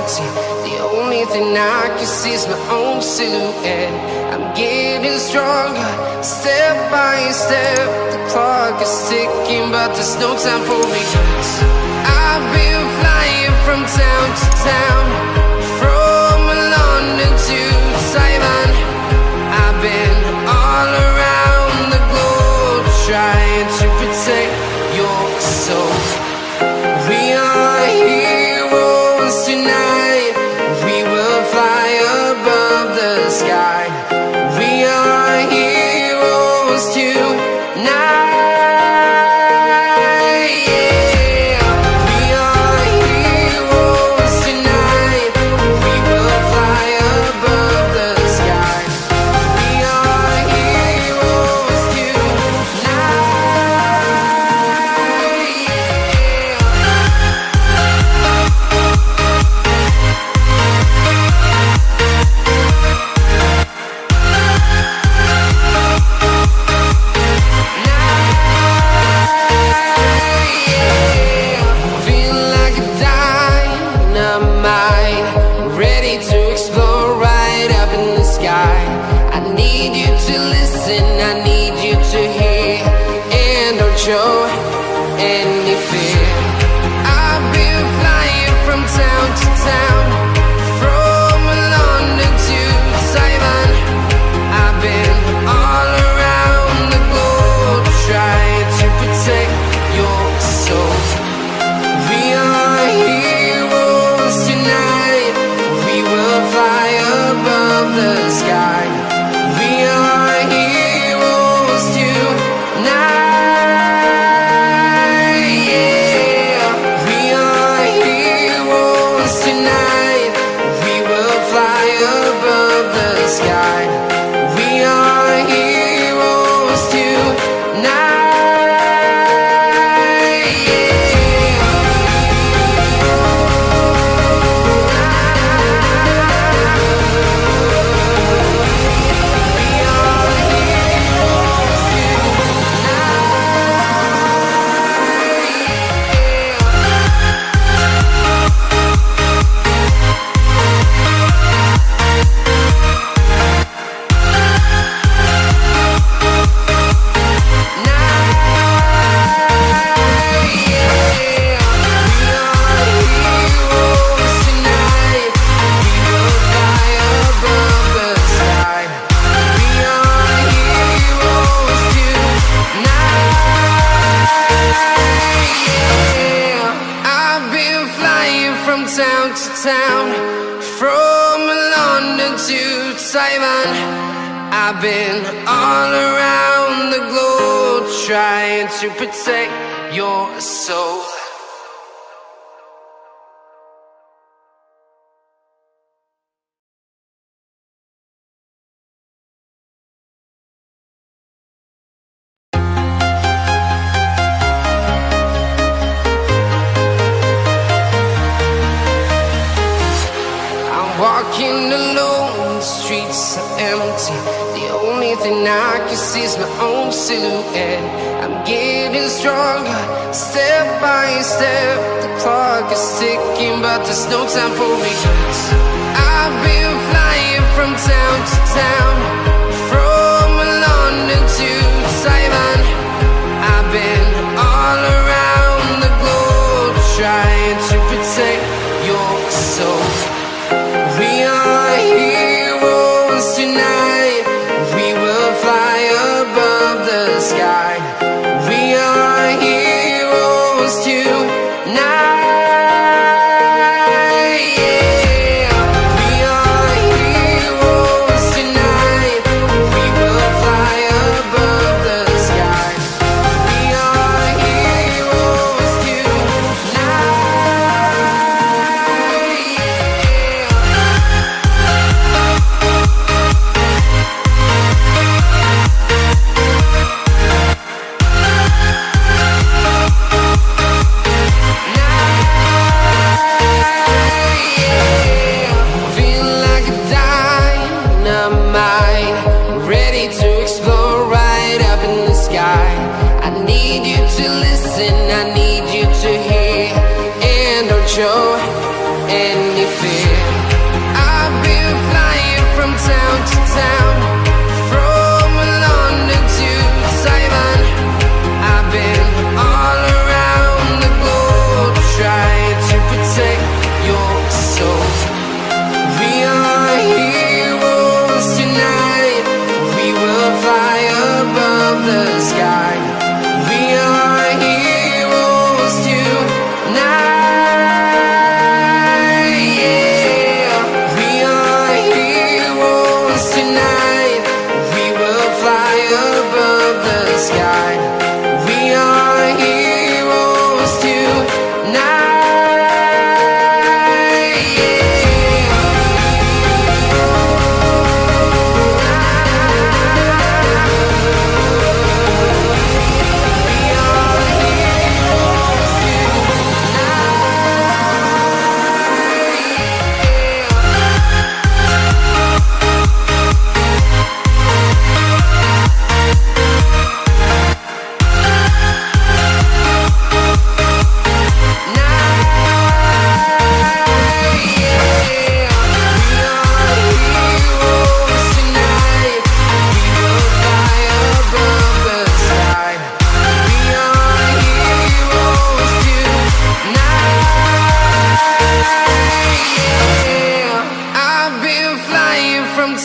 empty. The only thing I can see is my own silhouette. I'm getting stronger, step by step. The clock is ticking, but there's no time for regrets. I've been flying from town to town, from London to Taiwan. I've been all around the globe, trying to protect your soul. We are heroes tonight. We will fly above the sky. We are heroes tonight. Show any fear. I've been flying from town to town, from London to Taiwan. I've been all around the globe, trying to protect your soul. We are heroes tonight. We will fly above the sky. We are heroes tonight. Town to town, from London to Taiwan. I've been all around the globe, trying to protect your soul. Walking alone, the streets are empty. The only thing I can see is my own silhouette. I'm getting stronger, step by step. The clock is ticking, but there's no time for regrets. I've been flying from town to town, from London to Taiwan. I've been all around the globe, trying to protect your soul. We are heroes tonight. We will fly above the sky. We are heroes tonight. Yeah. We are heroes tonight. any fear. I've been flying from town to town, from London to Taiwan. I've been all around the globe trying to protect your soul. We are heroes tonight. We will fly above the sky. We are heroes tonight. Yeah. We are heroes tonight. We will fly above the sky. We are heroes tonight.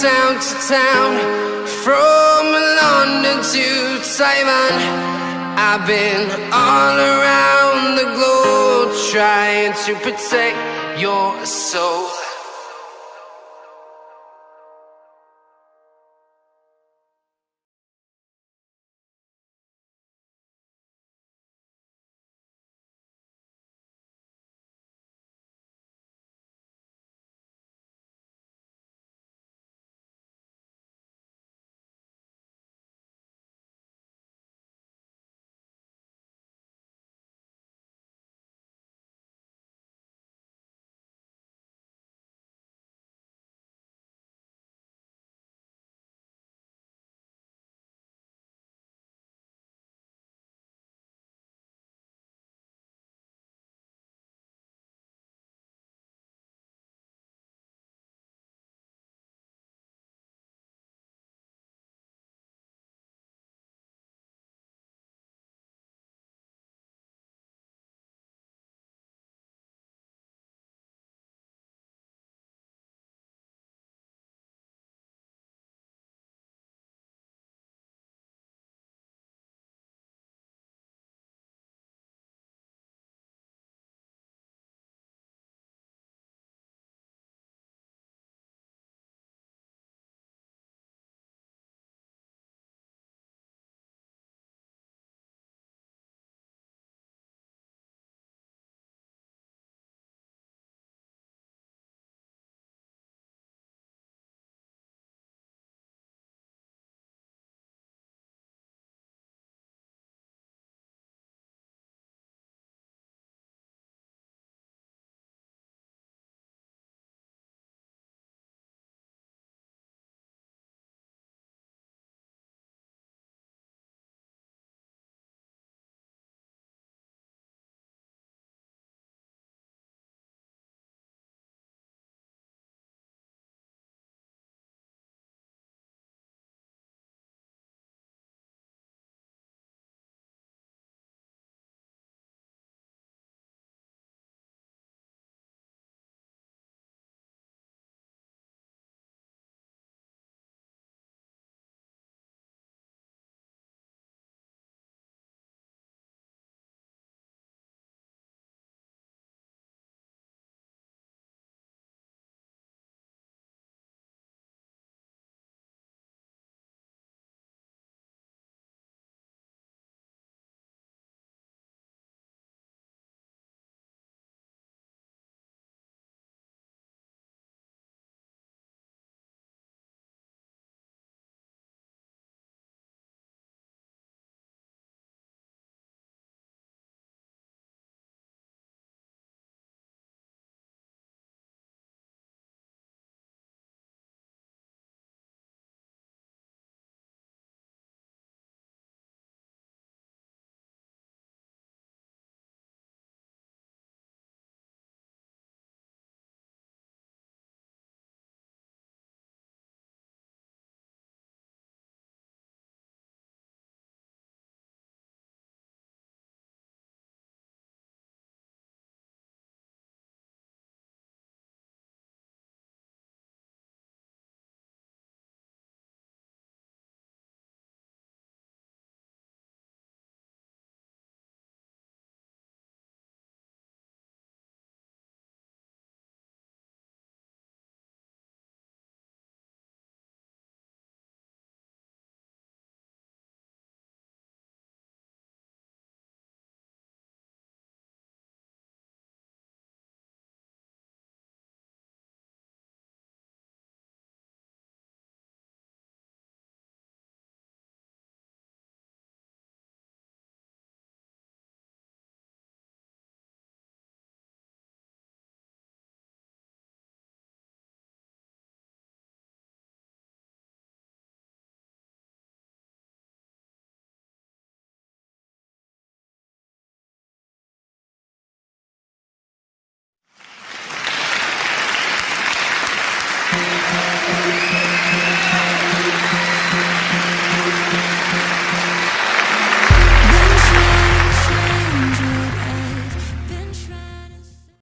Town to town, from London to Taiwan. I've been all around the globe trying to protect your soul.